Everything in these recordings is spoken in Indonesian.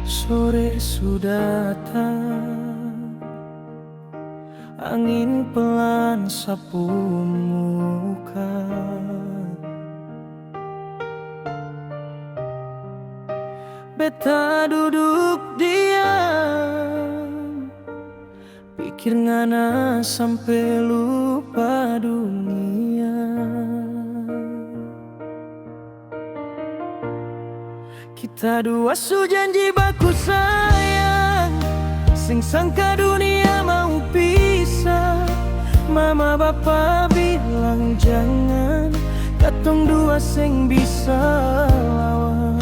Sore sudah datang, angin pelan sapu muka. Beta duduk diam, pikir ngana sampai lupa dunia. Kita dua su janji baku sayang, sing sangka dunia mau pisah. Mama bapa bilang jangan, katong dua sing bisa lawan.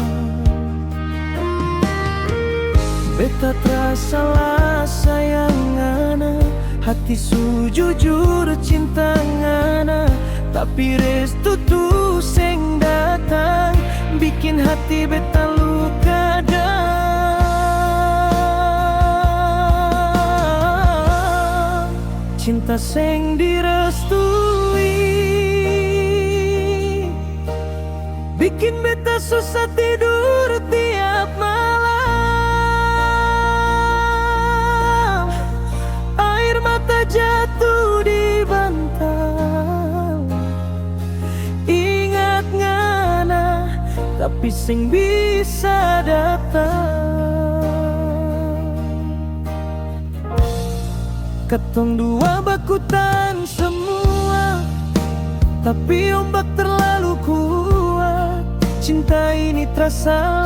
Beta terasa lah sayang ngana, hati su jujur cinta ngana. Tapi restu tu sing datang, bikin hati beta luka dalam. Cinta sing direstui bikin beta susah tidur tiap malam. Air mata jatuh di bantal, ingat ngana tapi sing bisa datang. Ketong dua bakutan semua, tapi ombak terlalu kuat. Cinta ini terasa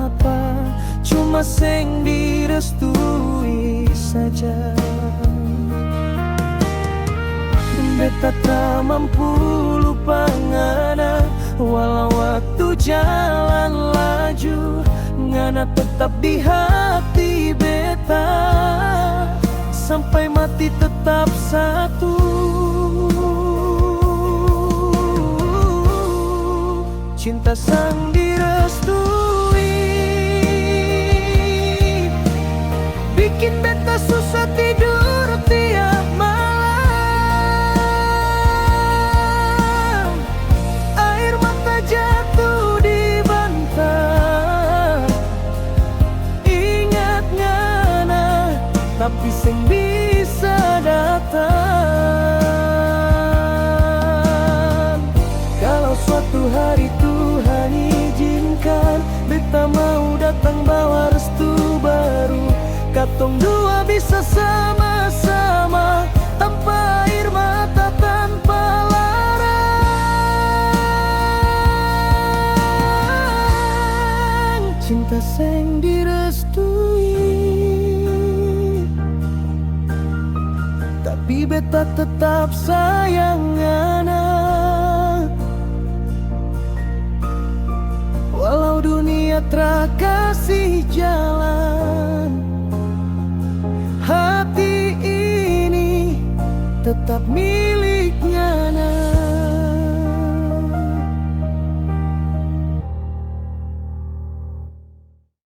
apa, cuma sing direstui saja. Beta tak mampu lupa ngana, walau waktu jalan laju, ngana tetap di hati beta. Sampai mati tetap satu. Cinta sang direstui bikin beta susah tidur tiap malam. Air mata jatuh di bantal, ingat ngana tapi sing bisa datang. Kalau suatu hari Tuhan izinkan, beta mau datang bawa restu baru. Katong dua bisa sama-sama, tanpa air mata, tanpa larang. Cinta sing direstui, tapi beta tetap sayang ngana. Walau dunia terkasih jalan, hati ini tetap milik